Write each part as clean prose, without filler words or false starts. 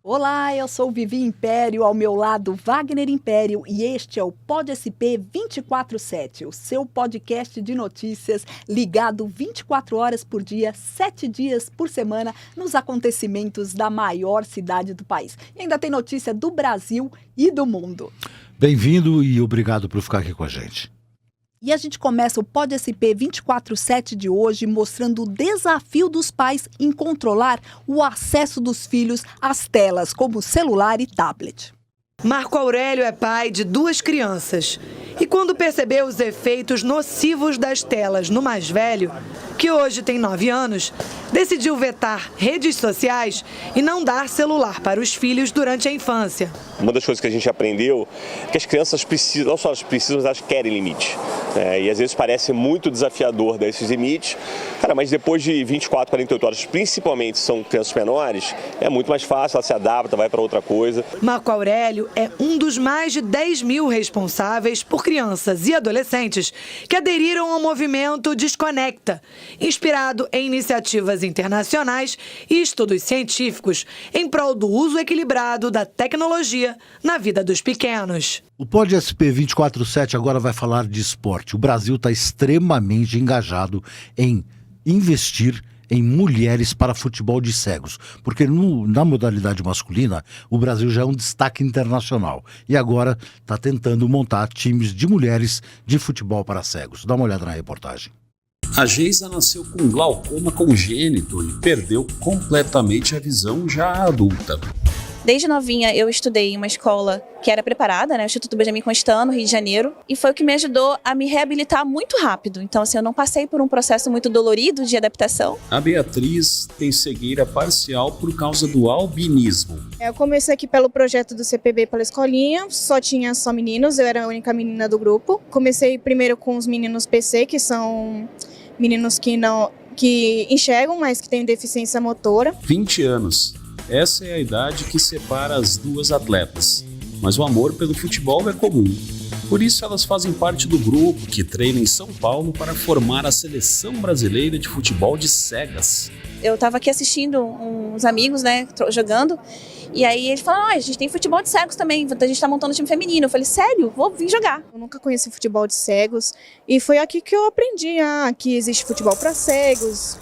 Olá, eu sou Vivi Império, ao meu lado Wagner Império e este é o Pod SP 24/7, o seu podcast de notícias ligado 24 horas por dia, 7 dias por semana nos acontecimentos da maior cidade do país. E ainda tem notícia do Brasil e do mundo. Bem-vindo e obrigado por ficar aqui com a gente. E a gente começa o Pod SP 24/7 de hoje mostrando o desafio dos pais em controlar o acesso dos filhos às telas, como celular e tablet. Marco Aurélio é pai de 2 crianças e quando percebeu os efeitos nocivos das telas no mais velho, que hoje tem 9 anos, decidiu vetar redes sociais e não dar celular para os filhos durante a infância. Uma das coisas que a gente aprendeu é que as crianças precisam, não só elas precisam, mas elas querem limites. E às vezes parece muito desafiador dar esses limites, mas depois de 24, 48 horas, principalmente são crianças menores, é muito mais fácil, ela se adapta, vai para outra coisa. Marco Aurélio é um dos mais de 10 mil responsáveis por crianças e adolescentes que aderiram ao movimento Desconecta, inspirado em iniciativas internacionais e estudos científicos em prol do uso equilibrado da tecnologia na vida dos pequenos. O Pod SP 24/7 agora vai falar de esporte. O Brasil está extremamente engajado em investir em mulheres para futebol de cegos, porque na modalidade masculina o Brasil já é um destaque internacional e agora está tentando montar times de mulheres de futebol para cegos. Dá uma olhada na reportagem. A Geisa nasceu com glaucoma congênito e perdeu completamente a visão já adulta. Desde novinha eu estudei em uma escola que era preparada, o Instituto Benjamin Constant, no Rio de Janeiro, e foi o que me ajudou a me reabilitar muito rápido. Então, eu não passei por um processo muito dolorido de adaptação. A Beatriz tem cegueira parcial por causa do albinismo. Eu comecei aqui pelo projeto do CPB pela escolinha, tinha só meninos, eu era a única menina do grupo. Comecei primeiro com os meninos PC, que são meninos que enxergam, mas que têm deficiência motora. 20 anos. Essa é a idade que separa as duas atletas, mas o amor pelo futebol é comum. Por isso elas fazem parte do grupo que treina em São Paulo para formar a Seleção Brasileira de Futebol de Cegas. Eu estava aqui assistindo uns amigos, jogando, e aí eles falaram, a gente tem futebol de cegos também, a gente está montando um time feminino. Eu falei, sério? Vou vir jogar. Eu nunca conheci futebol de cegos e foi aqui que eu aprendi que existe futebol para cegos,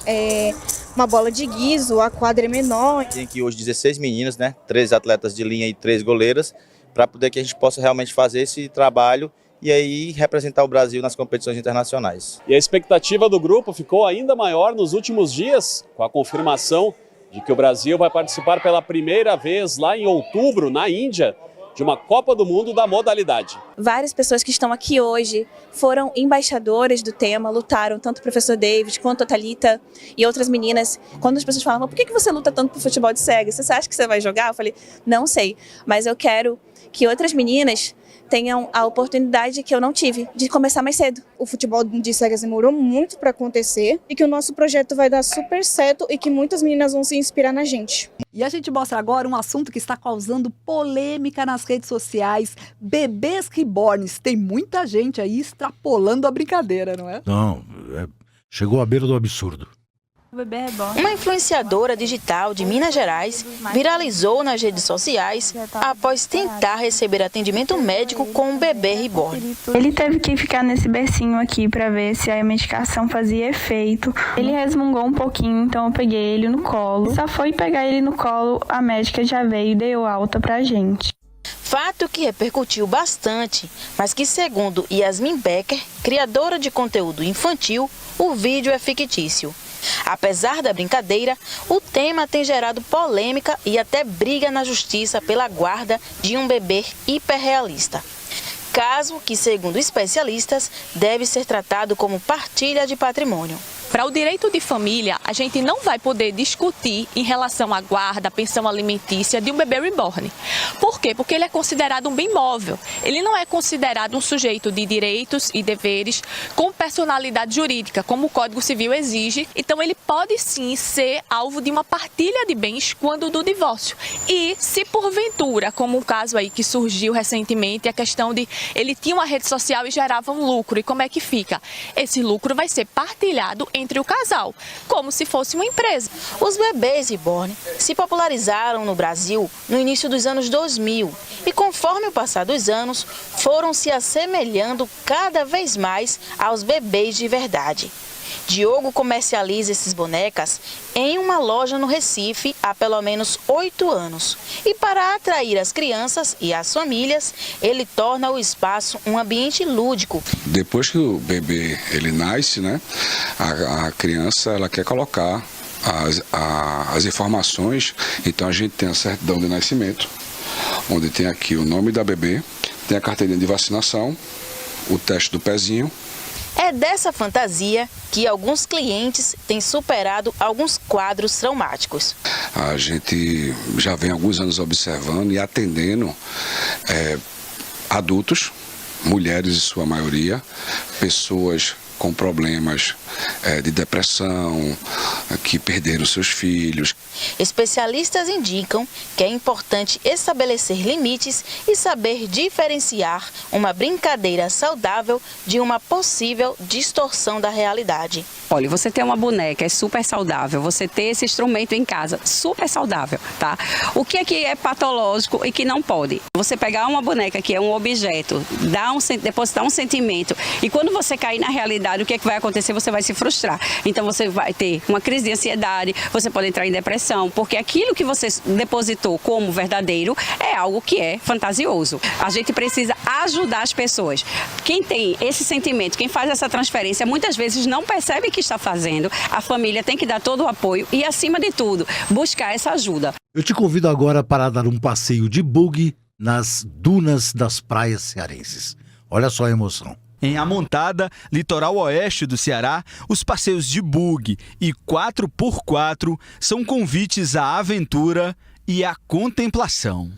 uma bola de guiso, a quadra é menor. Tem aqui hoje 16 meninas, 3 atletas de linha e 3 goleiras, para poder que a gente possa realmente fazer esse trabalho e aí representar o Brasil nas competições internacionais. E a expectativa do grupo ficou ainda maior nos últimos dias, com a confirmação de que o Brasil vai participar pela primeira vez lá em outubro, na Índia, de uma Copa do Mundo da modalidade. Várias pessoas que estão aqui hoje foram embaixadoras do tema, lutaram, tanto o professor David quanto a Thalita e outras meninas. Quando as pessoas falam, por que você luta tanto por futebol de cegas? Você acha que você vai jogar? Eu falei, não sei, mas eu quero que outras meninas tenham a oportunidade que eu não tive, de começar mais cedo. O futebol de cegas demorou muito para acontecer e que o nosso projeto vai dar super certo e que muitas meninas vão se inspirar na gente. E a gente mostra agora um assunto que está causando polêmica nas redes sociais, bebês reborns. Tem muita gente aí extrapolando a brincadeira, não é? Não, chegou à beira do absurdo. Uma influenciadora digital de Minas Gerais viralizou nas redes sociais após tentar receber atendimento médico com um bebê reborn. Ele teve que ficar nesse bercinho aqui para ver se a medicação fazia efeito. Ele resmungou um pouquinho, então eu peguei ele no colo. Só foi pegar ele no colo, a médica já veio e deu alta pra gente. Fato que repercutiu bastante, mas que, segundo Yasmin Becker, criadora de conteúdo infantil, o vídeo é fictício. Apesar da brincadeira, o tema tem gerado polêmica e até briga na justiça pela guarda de um bebê hiperrealista. Caso que, segundo especialistas, deve ser tratado como partilha de patrimônio. Para o direito de família, a gente não vai poder discutir em relação à guarda, pensão alimentícia de um bebê reborn. Por quê? Porque ele é considerado um bem móvel. Ele não é considerado um sujeito de direitos e deveres com personalidade jurídica, como o Código Civil exige. Então, ele pode sim ser alvo de uma partilha de bens quando do divórcio. E se porventura, como um caso aí que surgiu recentemente, a questão de ele tinha uma rede social e gerava um lucro. E como é que fica? Esse lucro vai ser partilhado entre entre o casal, como se fosse uma empresa. Os bebês reborn se popularizaram no Brasil no início dos anos 2000 e, conforme o passar dos anos, foram se assemelhando cada vez mais aos bebês de verdade. Diogo comercializa esses bonecas em uma loja no Recife há pelo menos 8 anos. E para atrair as crianças e as famílias, ele torna o espaço um ambiente lúdico. Depois que o bebê ele nasce, né, a criança ela quer colocar as informações. Então a gente tem a certidão de nascimento, onde tem aqui o nome da bebê, tem a carteirinha de vacinação, o teste do pezinho. É dessa fantasia que alguns clientes têm superado alguns quadros traumáticos. A gente já vem há alguns anos observando e atendendo adultos, mulheres em sua maioria, pessoas com problemas de depressão, que perderam seus filhos. Especialistas indicam que é importante estabelecer limites e saber diferenciar uma brincadeira saudável de uma possível distorção da realidade. Olha, você ter uma boneca é super saudável, você ter esse instrumento em casa, super saudável, tá? O que é patológico e que não pode? Você pegar uma boneca que é um objeto, depositar um sentimento e quando você cair na realidade, o que vai acontecer? Você vai se frustrar. Então você vai ter uma crise de ansiedade, você pode entrar em depressão, porque aquilo que você depositou como verdadeiro é algo que é fantasioso. A gente precisa ajudar as pessoas. Quem tem esse sentimento, quem faz essa transferência, muitas vezes não percebe que está fazendo. A família tem que dar todo o apoio e, acima de tudo, buscar essa ajuda. Eu te convido agora para dar um passeio de buggy nas dunas das praias cearenses. Olha só a emoção. Em Amontada, litoral oeste do Ceará, os passeios de buggy e 4x4 são convites à aventura e à contemplação.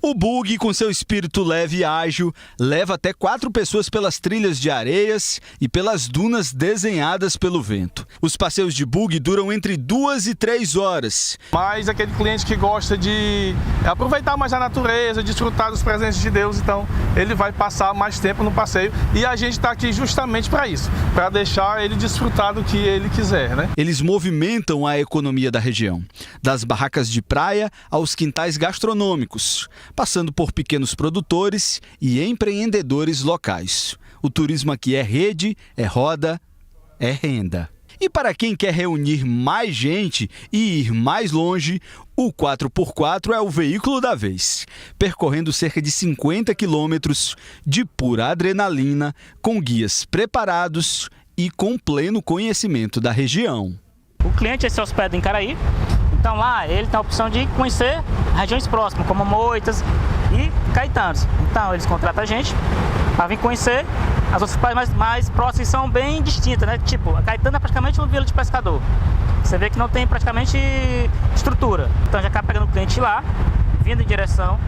O buggy, com seu espírito leve e ágil, leva até 4 pessoas pelas trilhas de areias e pelas dunas desenhadas pelo vento. Os passeios de buggy duram entre 2 e 3 horas. Mas aquele cliente que gosta de aproveitar mais a natureza, desfrutar dos presentes de Deus, então ele vai passar mais tempo no passeio. E a gente está aqui justamente para isso, para deixar ele desfrutar do que ele quiser, né? Eles movimentam a economia da região, das barracas de praia aos quintais gastronômicos, passando por pequenos produtores e empreendedores locais. O turismo aqui é rede, é roda, é renda. E para quem quer reunir mais gente e ir mais longe, o 4x4 é o veículo da vez, percorrendo cerca de 50 quilômetros de pura adrenalina, com guias preparados e com pleno conhecimento da região. O cliente se hospeda em Caraí. Então lá ele tem a opção de conhecer regiões próximas, como Moitas e Caetanos. Então eles contratam a gente para vir conhecer. As outras praias mais próximas são bem distintas, né? Tipo, a Caetano é praticamente uma vila de pescador. Você vê que não tem praticamente estrutura. Então já acaba pegando o cliente lá, vindo em direção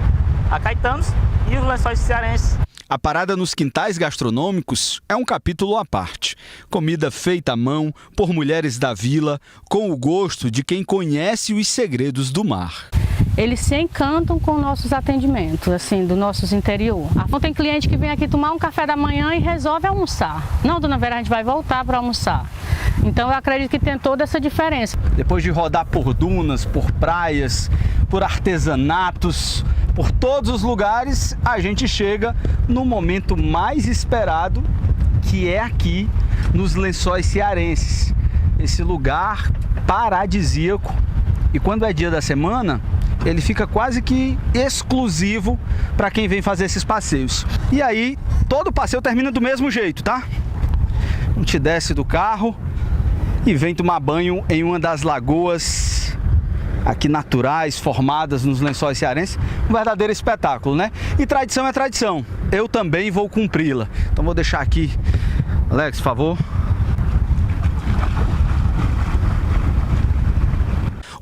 a Caetanos e os Lençóis Cearenses. A parada nos quintais gastronômicos é um capítulo à parte. Comida feita à mão por mulheres da vila, com o gosto de quem conhece os segredos do mar. Eles se encantam com nossos atendimentos, assim, do nossos interior. Não tem cliente que vem aqui tomar um café da manhã e resolve almoçar. Não, dona Vera, a gente vai voltar para almoçar. Então eu acredito que tem toda essa diferença. Depois de rodar por dunas, por praias, por artesanatos, por todos os lugares, a gente chega no momento mais esperado, que é aqui nos Lençóis Cearenses. Esse lugar paradisíaco. E quando é dia da semana, ele fica quase que exclusivo para quem vem fazer esses passeios. E aí, todo passeio termina do mesmo jeito, tá? A gente desce do carro e vem tomar banho em uma das lagoas aqui naturais, formadas nos Lençóis Cearenses. Um verdadeiro espetáculo, né? E tradição é tradição. Eu também vou cumpri-la. Então vou deixar aqui, Alex, por favor.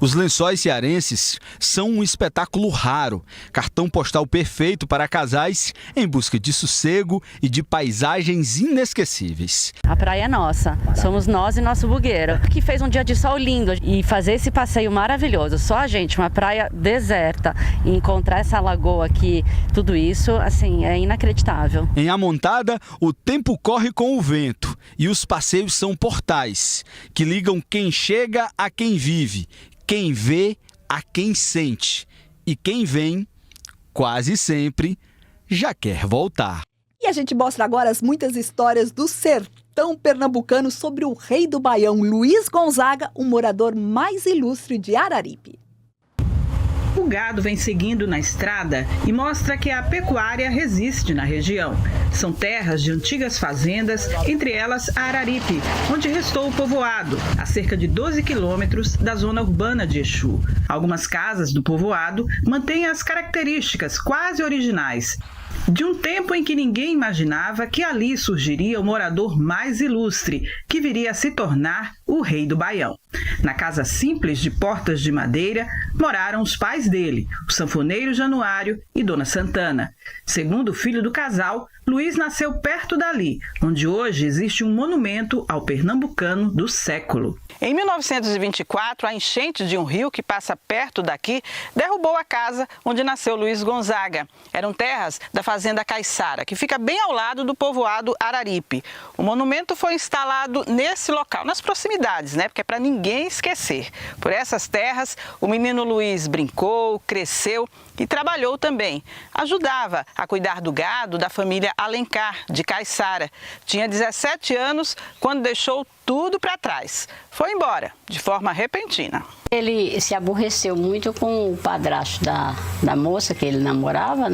Os lençóis cearenses são um espetáculo raro, cartão postal perfeito para casais em busca de sossego e de paisagens inesquecíveis. A praia é nossa, somos nós e nosso bugueiro, que fez um dia de sol lindo e fazer esse passeio maravilhoso. Só a gente, uma praia deserta, e encontrar essa lagoa aqui, tudo isso, assim, é inacreditável. Em Amontada, o tempo corre com o vento e os passeios são portais que ligam quem chega a quem vive, quem vê a quem sente. E quem vem, quase sempre, já quer voltar. E a gente mostra agora as muitas histórias do sertão pernambucano sobre o rei do Baião, Luiz Gonzaga, o morador mais ilustre de Araripe. O gado vem seguindo na estrada e mostra que a pecuária resiste na região. São terras de antigas fazendas, entre elas a Araripe, onde restou o povoado, a cerca de 12 quilômetros da zona urbana de Exu. Algumas casas do povoado mantêm as características quase originais de um tempo em que ninguém imaginava que ali surgiria o morador mais ilustre, que viria a se tornar o rei do Baião. Na casa simples de portas de madeira, moraram os pais dele, o sanfoneiro Januário e Dona Santana. Segundo o filho do casal, Luiz nasceu perto dali, onde hoje existe um monumento ao pernambucano do século. Em 1924, a enchente de um rio que passa perto daqui derrubou a casa onde nasceu Luiz Gonzaga. Eram terras da fazenda Caiçara, que fica bem ao lado do povoado Araripe. O monumento foi instalado nesse local, nas proximidades, porque é para ninguém esquecer. Por essas terras, o menino Luiz brincou, cresceu e trabalhou também. Ajudava a cuidar do gado da família Alencar, de Caiçara. Tinha 17 anos quando deixou tudo para trás. Foi embora, de forma repentina. Ele se aborreceu muito com o padrasto da moça que ele namorava,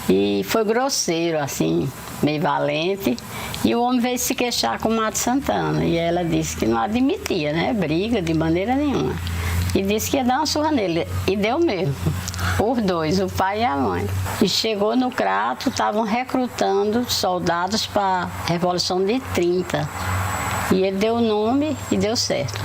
E foi grosseiro, assim, meio valente. E o homem veio se queixar com o Mato Santana. E ela disse que não admitia, briga de maneira nenhuma. E disse que ia dar uma surra nele. E deu mesmo. Os dois, o pai e a mãe. E chegou no Crato, estavam recrutando soldados para a Revolução de 30. E ele deu o nome e deu certo,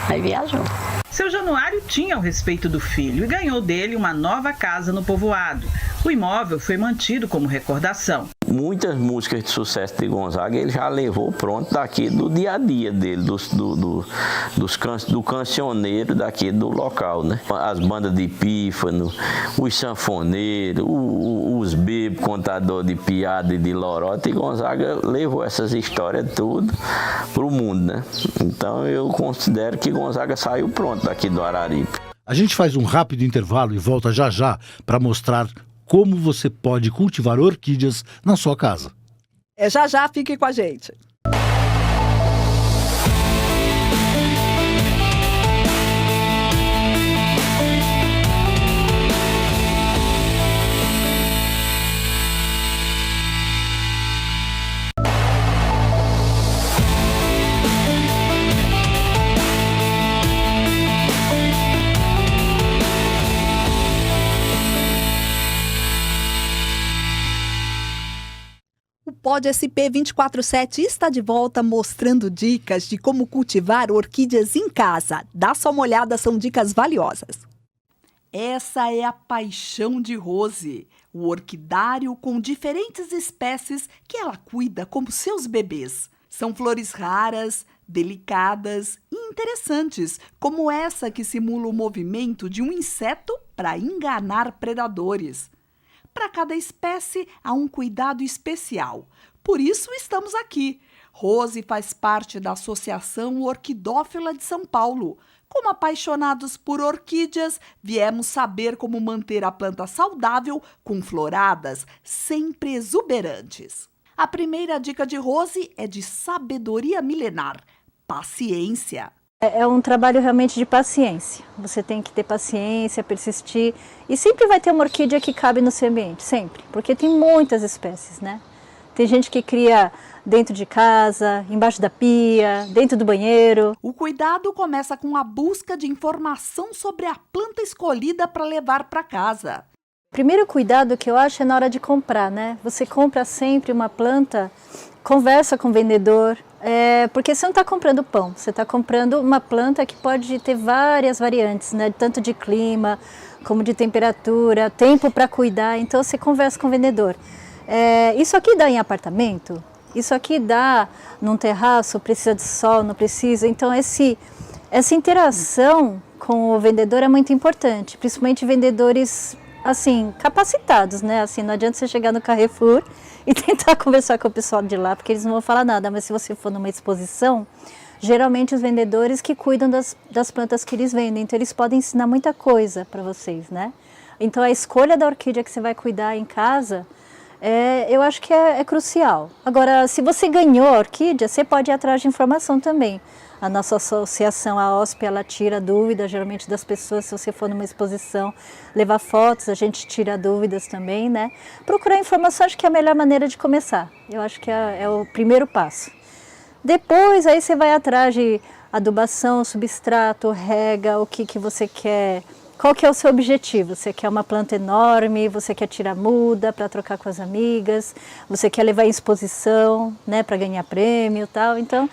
Aí viajou. Seu Januário tinha o respeito do filho e ganhou dele uma nova casa no povoado. O imóvel foi mantido como recordação. Muitas músicas de sucesso de Gonzaga ele já levou pronto daqui do dia a dia dele, do cancioneiro daqui do local, As bandas de pífano, os sanfoneiros, os bebos, contador de piada e de lorota, e Gonzaga levou essas histórias tudo para o mundo, Então eu considero que Gonzaga saiu pronto daqui do Araripe. A gente faz um rápido intervalo e volta já já para mostrar como você pode cultivar orquídeas na sua casa. Já, fique com a gente. O Pod SP 24/7 está de volta mostrando dicas de como cultivar orquídeas em casa. Dá só uma olhada, são dicas valiosas. Essa é a paixão de Rose, o orquidário com diferentes espécies que ela cuida como seus bebês. São flores raras, delicadas e interessantes, como essa que simula o movimento de um inseto para enganar predadores. Para cada espécie há um cuidado especial. Por isso estamos aqui. Rose faz parte da Associação Orquidófila de São Paulo. Como apaixonados por orquídeas, viemos saber como manter a planta saudável com floradas sempre exuberantes. A primeira dica de Rose é de sabedoria milenar: paciência. É um trabalho realmente de paciência. Você tem que ter paciência, persistir. E sempre vai ter uma orquídea que cabe no seu ambiente, sempre. Porque tem muitas espécies, Tem gente que cria dentro de casa, embaixo da pia, dentro do banheiro. O cuidado começa com a busca de informação sobre a planta escolhida para levar para casa. Primeiro cuidado que eu acho é na hora de comprar, Você compra sempre uma planta, conversa com o vendedor, Porque você não está comprando pão, você está comprando uma planta que pode ter várias variantes, né? Tanto de clima, como de temperatura, tempo para cuidar. Então você conversa com o vendedor. Isso aqui dá em apartamento? Isso aqui dá num terraço? Precisa de sol? Não precisa? Então essa interação com o vendedor é muito importante, principalmente vendedores assim capacitados, né? Assim, não adianta você chegar no Carrefour e tentar conversar com o pessoal de lá, porque eles não vão falar nada, mas se você for numa exposição, geralmente os vendedores que cuidam das plantas que eles vendem, então eles podem ensinar muita coisa para vocês, né? Então a escolha da orquídea que você vai cuidar em casa, eu acho que é crucial. Agora, se você ganhou a orquídea, você pode ir atrás de informação também. A nossa associação, a OSP, ela tira dúvidas, geralmente das pessoas, se você for numa exposição, levar fotos, a gente tira dúvidas também, né? Procurar informação, acho que é a melhor maneira de começar. Eu acho que é o primeiro passo. Depois, aí você vai atrás de adubação, substrato, rega, o que você quer. Qual que é o seu objetivo? Você quer uma planta enorme, você quer tirar muda para trocar com as amigas, você quer levar em exposição, né, para ganhar prêmio e tal. Então,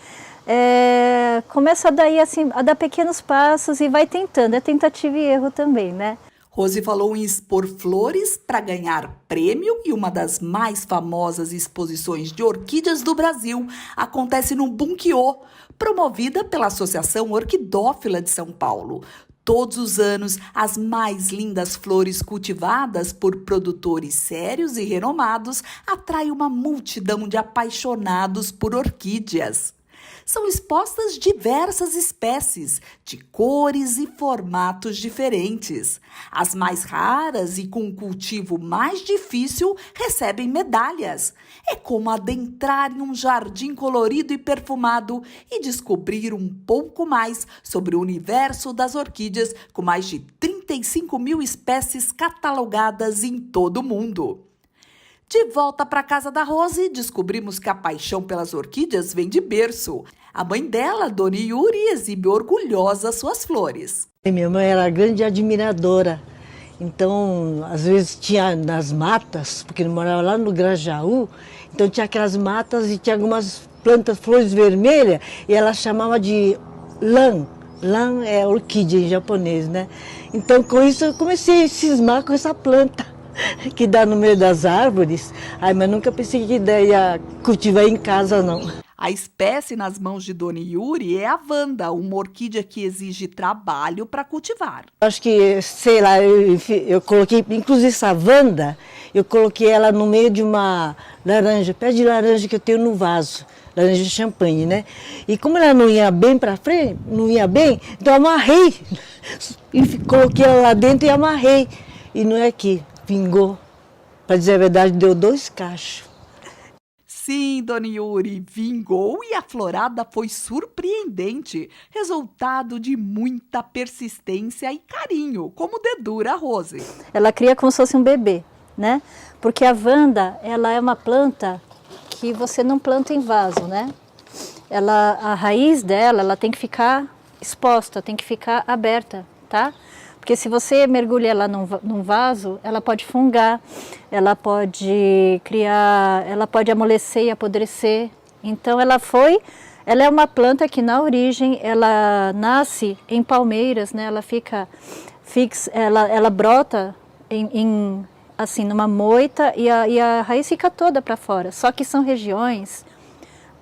começa daí assim, a dar pequenos passos e vai tentando, é tentativa e erro também, né? Rose falou em expor flores para ganhar prêmio e uma das mais famosas exposições de orquídeas do Brasil acontece no Bunkiô, promovida pela Associação Orquidófila de São Paulo. Todos os anos, as mais lindas flores cultivadas por produtores sérios e renomados atraem uma multidão de apaixonados por orquídeas. São expostas diversas espécies, de cores e formatos diferentes. As mais raras e com cultivo mais difícil recebem medalhas. É como adentrar em um jardim colorido e perfumado e descobrir um pouco mais sobre o universo das orquídeas, com mais de 35 mil espécies catalogadas em todo o mundo. De volta para a casa da Rose, descobrimos que a paixão pelas orquídeas vem de berço. A mãe dela, Dona Yuri, exibe orgulhosa suas flores. Minha mãe era grande admiradora. Então, às vezes tinha nas matas, porque eu morava lá no Grajaú, então tinha aquelas matas e tinha algumas plantas, flores vermelhas, e ela chamava de lan. Lan é orquídea em japonês, né? Então, com isso, eu comecei a cismar com essa planta que dá no meio das árvores, mas nunca pensei que ia cultivar em casa, não. A espécie nas mãos de Dona Yuri é a Wanda, uma orquídea que exige trabalho para cultivar. Acho que, sei lá, eu coloquei, inclusive essa Wanda, eu coloquei ela no meio de uma laranja, pé de laranja que eu tenho no vaso, laranja de champanhe, né? E como ela não ia bem para frente, então eu amarrei, e coloquei ela lá dentro e amarrei. E não é que vingou, para dizer a verdade, deu 2 cachos. Sim, Dona Yuri, vingou e a florada foi surpreendente, resultado de muita persistência e carinho, como dedura a Rose. Ela cria como se fosse um bebê, né? Porque a Wanda, ela é uma planta que você não planta em vaso, né? A raiz dela, ela tem que ficar exposta, tem que ficar aberta, tá? Porque se você mergulha ela num vaso, ela pode fungar, ela pode criar, ela pode amolecer e apodrecer. Então ela é uma planta que na origem ela nasce em palmeiras, né? Ela fica fixa, ela brota assim numa moita e a raiz fica toda para fora. Só que são regiões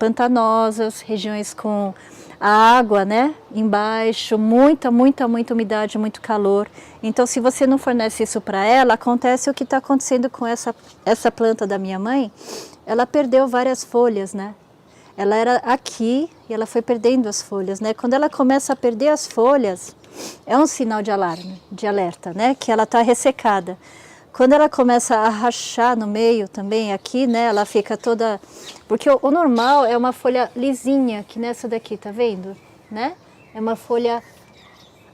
pantanosas, regiões com a água, né, embaixo, muita umidade, muito calor. Então, se você não fornece isso para ela, acontece o que está acontecendo com essa planta da minha mãe. Ela perdeu várias folhas, né? Ela era aqui e ela foi perdendo as folhas, né? Quando ela começa a perder as folhas, é um sinal de alarme, de alerta, né? Que ela está ressecada. Quando ela começa a rachar no meio também, aqui, né, ela fica toda... Porque o normal é uma folha lisinha, que nessa daqui, tá vendo? Né? É uma folha...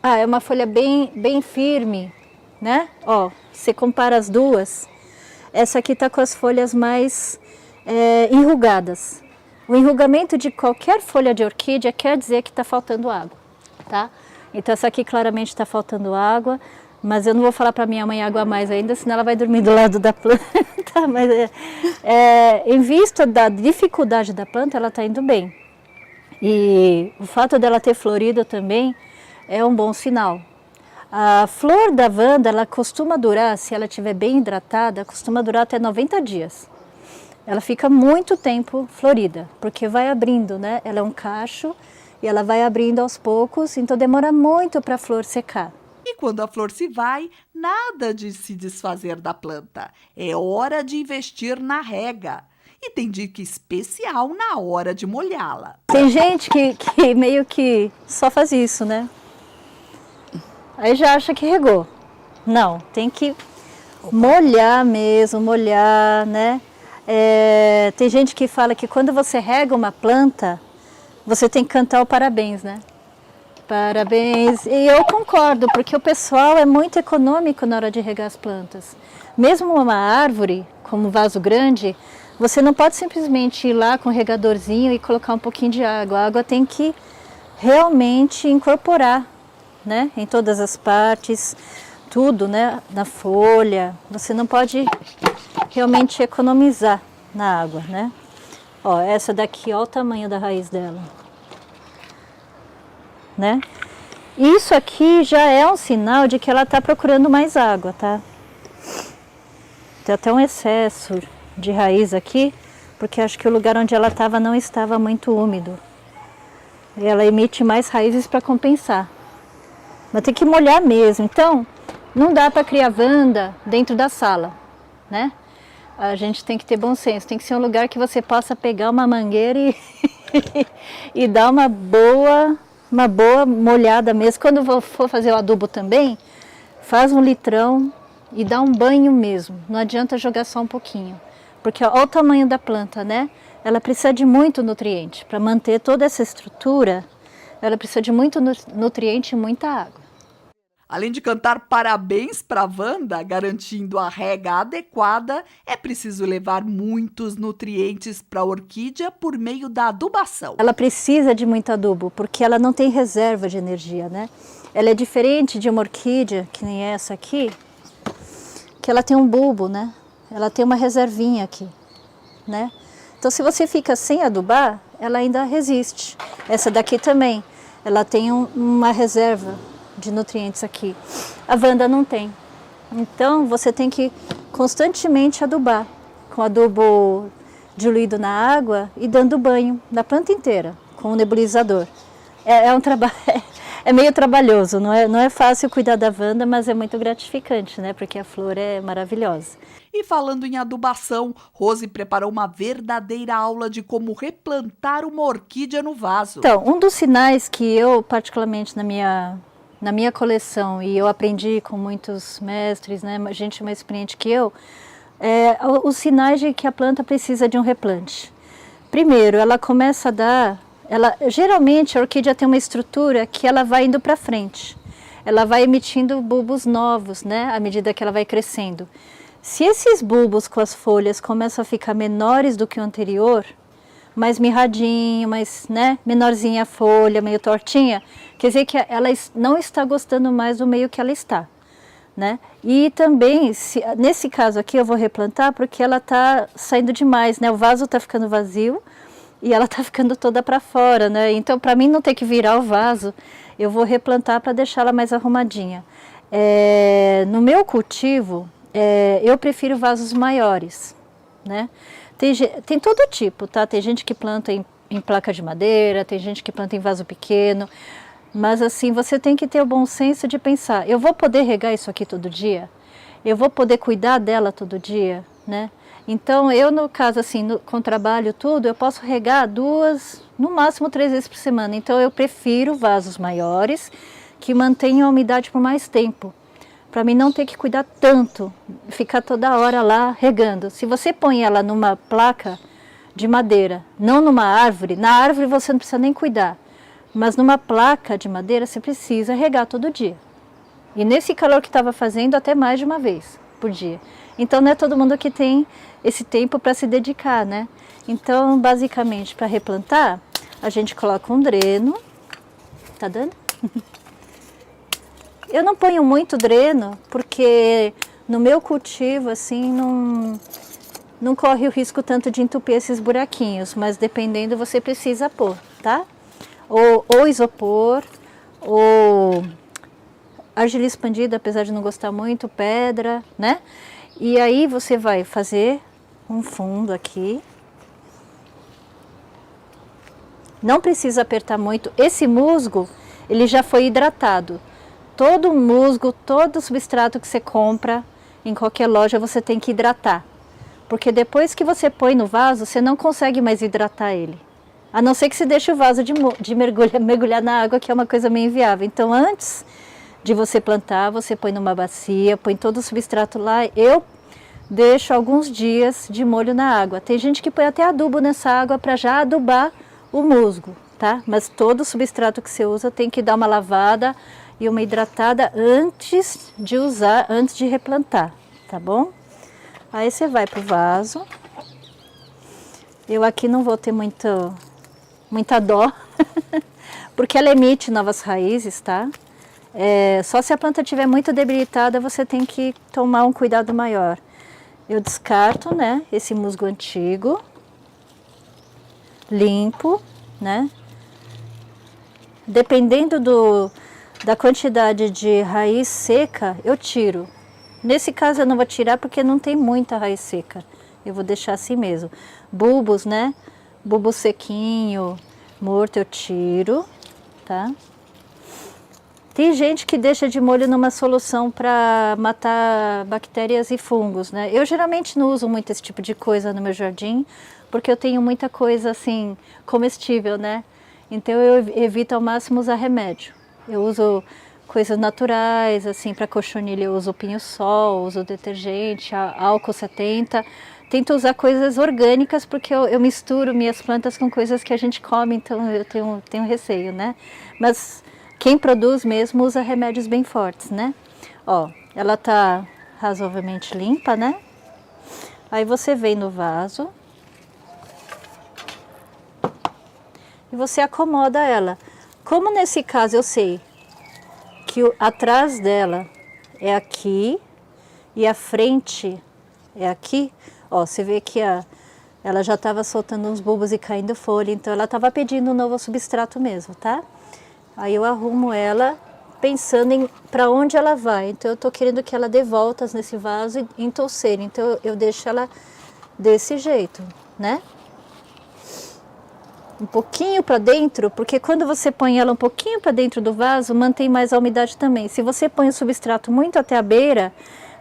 é uma folha bem firme, né? Ó, você compara as duas, essa aqui tá com as folhas mais enrugadas. O enrugamento de qualquer folha de orquídea quer dizer que está faltando água, tá? Então essa aqui claramente está faltando água. Mas eu não vou falar para minha mãe água a mais ainda, senão ela vai dormir do lado da planta. Mas em vista da dificuldade da planta, ela está indo bem. E o fato dela ter florido também é um bom sinal. A flor da Wanda, ela costuma durar, se ela estiver bem hidratada, costuma durar até 90 dias. Ela fica muito tempo florida, porque vai abrindo, né? Ela é um cacho e ela vai abrindo aos poucos, então demora muito para a flor secar. E quando a flor se vai, nada de se desfazer da planta. É hora de investir na rega. E tem dica especial na hora de molhá-la. Tem gente que meio que só faz isso, né? Aí já acha que regou. Não, tem que molhar mesmo, molhar, né? Tem gente que fala que quando você rega uma planta, você tem que cantar o parabéns, né? Parabéns. E eu concordo, porque o pessoal é muito econômico na hora de regar as plantas. Mesmo uma árvore, como um vaso grande, você não pode simplesmente ir lá com o regadorzinho e colocar um pouquinho de água. A água tem que realmente incorporar, né? Em todas as partes, tudo, né? Na folha. Você não pode realmente economizar na água, né? Ó, essa daqui, ó o tamanho da raiz dela. Né? Isso aqui já é um sinal de que ela está procurando mais água, tá? Tem até um excesso de raiz aqui, porque acho que o lugar onde ela estava não estava muito úmido. E ela emite mais raízes para compensar. Mas tem que molhar mesmo. Então, não dá para criar Wanda dentro da sala, né? A gente tem que ter bom senso. Tem que ser um lugar que você possa pegar uma mangueira e dar uma boa molhada mesmo. Quando for fazer o adubo também, faz 1 litrão e dá um banho mesmo. Não adianta jogar só um pouquinho. Porque olha o tamanho da planta, né? Ela precisa de muito nutriente. Para manter toda essa estrutura, ela precisa de muito nutriente e muita água. Além de cantar parabéns para a Wanda, garantindo a rega adequada, é preciso levar muitos nutrientes para a orquídea por meio da adubação. Ela precisa de muito adubo, porque ela não tem reserva de energia, né? Ela é diferente de uma orquídea, que nem essa aqui, que ela tem um bulbo, né? Ela tem uma reservinha aqui, né? Então, se você fica sem adubar, ela ainda resiste. Essa daqui também, ela tem uma reserva de nutrientes aqui. A Wanda não tem. Então, você tem que constantemente adubar, com adubo diluído na água e dando banho na planta inteira, com o nebulizador. É um trabalho... É meio trabalhoso, não é fácil cuidar da Wanda, mas é muito gratificante, né? Porque a flor é maravilhosa. E falando em adubação, Rose preparou uma verdadeira aula de como replantar uma orquídea no vaso. Então, um dos sinais que eu, particularmente na minha coleção, e eu aprendi com muitos mestres, né? Gente mais experiente que eu, os sinais de que a planta precisa de um replante. Primeiro, ela começa a dar... geralmente a orquídea tem uma estrutura que ela vai indo para frente. Ela vai emitindo bulbos novos, né, à medida que ela vai crescendo. Se esses bulbos com as folhas começam a ficar menores do que o anterior, mais mirradinho, mais, né, menorzinha a folha, meio tortinha, quer dizer que ela não está gostando mais do meio que ela está, né? E também, nesse caso aqui eu vou replantar porque ela está saindo demais, né? O vaso está ficando vazio. E ela está ficando toda para fora, né? Então, para mim não ter que virar o vaso, eu vou replantar para deixá-la mais arrumadinha. No meu cultivo, eu prefiro vasos maiores, né? Tem todo tipo, tá? Tem gente que planta em placa de madeira, tem gente que planta em vaso pequeno. Mas assim, você tem que ter o bom senso de pensar, eu vou poder regar isso aqui todo dia? Eu vou poder cuidar dela todo dia, né? Então, eu no caso assim, com trabalho tudo, eu posso regar 2, no máximo 3 vezes por semana. Então, eu prefiro vasos maiores que mantenham a umidade por mais tempo. Para mim não ter que cuidar tanto, ficar toda hora lá regando. Se você põe ela numa placa de madeira, não numa árvore, na árvore você não precisa nem cuidar. Mas numa placa de madeira você precisa regar todo dia. E nesse calor que estava fazendo, até mais de uma vez por dia. Então, não é todo mundo que tem esse tempo para se dedicar, né? Então, basicamente, para replantar, a gente coloca um dreno. Tá dando? Eu não ponho muito dreno, porque no meu cultivo, assim, não corre o risco tanto de entupir esses buraquinhos, mas dependendo, você precisa pôr, tá? ou isopor, ou argila expandida, apesar de não gostar muito, pedra, né? E aí você vai fazer um fundo aqui. Não precisa apertar muito. Esse musgo, ele já foi hidratado. Todo musgo, todo substrato que você compra em qualquer loja, você tem que hidratar. Porque depois que você põe no vaso, você não consegue mais hidratar ele. A não ser que você deixe o vaso de mergulhar na água, que é uma coisa meio inviável. Então, antes de você plantar, você põe numa bacia, põe todo o substrato lá. Eu deixo alguns dias de molho na água. Tem gente que põe até adubo nessa água para já adubar o musgo, tá? Mas todo o substrato que você usa tem que dar uma lavada e uma hidratada antes de usar, antes de replantar, tá bom? Aí você vai pro vaso. Eu aqui não vou ter muita dó, porque ela emite novas raízes, tá? Só se a planta estiver muito debilitada, você tem que tomar um cuidado maior. Eu descarto, né, esse musgo antigo, limpo, né? Dependendo da quantidade de raiz seca, eu tiro. Nesse caso eu não vou tirar porque não tem muita raiz seca. Eu vou deixar assim mesmo. Bulbos, né? Bulbo sequinho, morto, eu tiro, tá? Tem gente que deixa de molho numa solução para matar bactérias e fungos, né? Eu geralmente não uso muito esse tipo de coisa no meu jardim, porque eu tenho muita coisa assim, comestível, né? Então eu evito ao máximo usar remédio. Eu uso coisas naturais, assim, para cochonilha eu uso pinho-sol, uso detergente, álcool 70. Tento usar coisas orgânicas porque eu misturo minhas plantas com coisas que a gente come, então eu tenho receio, né? Mas quem produz mesmo usa remédios bem fortes, né? Ó, ela tá razoavelmente limpa, né? Aí você vem no vaso e você acomoda ela. Como nesse caso eu sei que atrás dela é aqui e a frente é aqui, ó, você vê que ela já estava soltando uns bulbos e caindo folha, então ela estava pedindo um novo substrato mesmo, tá? Aí eu arrumo ela pensando em para onde ela vai, então eu tô querendo que ela dê voltas nesse vaso em touceira, então eu deixo ela desse jeito, né? Um pouquinho para dentro, porque quando você põe ela um pouquinho para dentro do vaso, mantém mais a umidade também. Se você põe o substrato muito até a beira,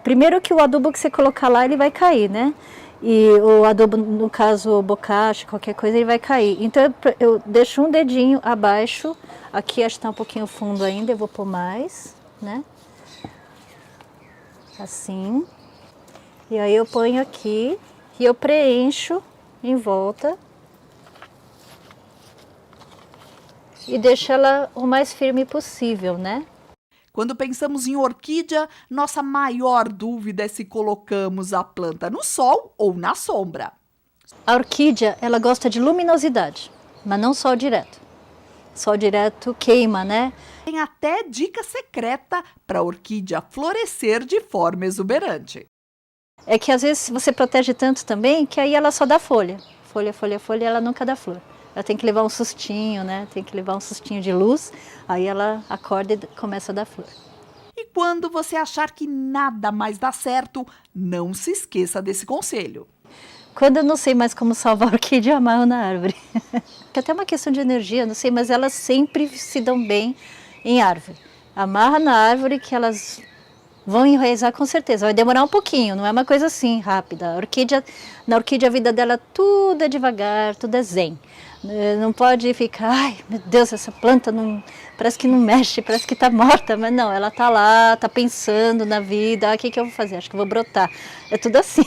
primeiro que o adubo que você colocar lá, ele vai cair, né? E o adubo, no caso, bocacha, qualquer coisa, ele vai cair. Então eu deixo um dedinho abaixo, aqui acho que está um pouquinho fundo ainda, eu vou pôr mais, né? Assim. E aí eu ponho aqui e eu preencho em volta. E deixa ela o mais firme possível, né? Quando pensamos em orquídea, nossa maior dúvida é se colocamos a planta no sol ou na sombra. A orquídea, ela gosta de luminosidade, mas não sol direto. Sol direto queima, né? Tem até dica secreta para a orquídea florescer de forma exuberante. É que às vezes você protege tanto também que aí ela só dá folha. Folha, folha, folha, ela nunca dá flor. Ela tem que levar um sustinho, né? Tem que levar um sustinho de luz, aí ela acorda e começa a dar flor. E quando você achar que nada mais dá certo, não se esqueça desse conselho. Quando eu não sei mais como salvar a orquídea, eu amarro na árvore. É até uma questão de energia, não sei, mas elas sempre se dão bem em árvore. Amarra na árvore que elas vão enraizar com certeza. Vai demorar um pouquinho, não é uma coisa assim rápida. Na orquídea a vida dela tudo é devagar, tudo é zen. Não pode ficar, ai meu Deus, essa planta não, parece que não mexe, parece que está morta. Mas não, ela está lá, está pensando na vida, o que eu vou fazer? Acho que eu vou brotar. É tudo assim.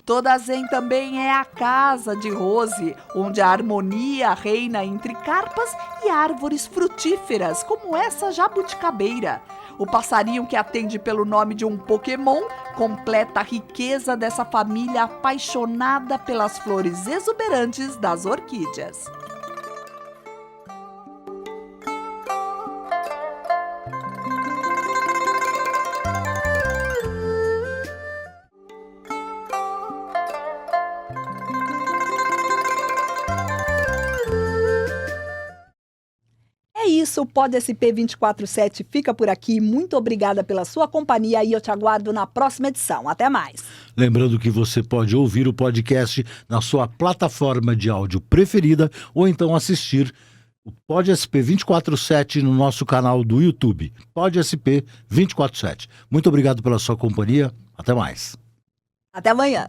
Toda zen também é a casa de Rose, onde a harmonia reina entre carpas e árvores frutíferas, como essa jabuticabeira. O passarinho que atende pelo nome de um Pokémon completa a riqueza dessa família apaixonada pelas flores exuberantes das orquídeas. o Pod SP 24/7 fica por aqui. Muito obrigada pela sua companhia e eu te aguardo na próxima edição. Até mais. Lembrando que você pode ouvir o podcast na sua plataforma de áudio preferida ou então assistir o Pod SP 24/7 no nosso canal do YouTube, Pod SP 24/7. Muito obrigado pela sua companhia. Até mais. Até amanhã.